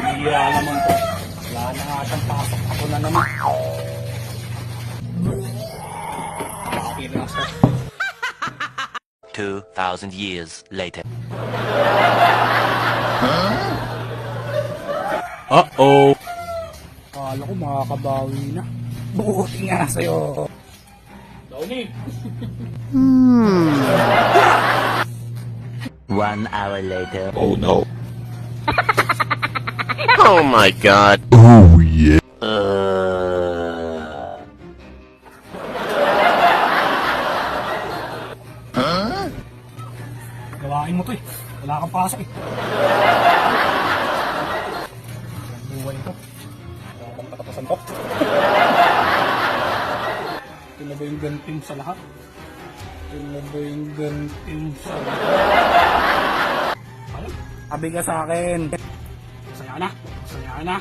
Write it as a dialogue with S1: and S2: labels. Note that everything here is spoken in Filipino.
S1: Bihira naman to. Wala na nga siyang pasok. Ako na naman. Bakit na sir?
S2: 2,000 years later.
S1: Uh-oh. Akala ko makakabawi na. Buti nga sa'yo. Downy.
S2: 1 hour later.
S3: Oh no.
S2: Oh my god.
S3: Oh yeah.
S1: Gawain mo to eh. Wala kang pasok eh. Buhay ito. Wala kang katapusan to. Ito na ba yung ganting sa lahat? Ito na ba yung ganting sa lahat? Ano? Sabi ka sa akin. Masaya na. Masaya na.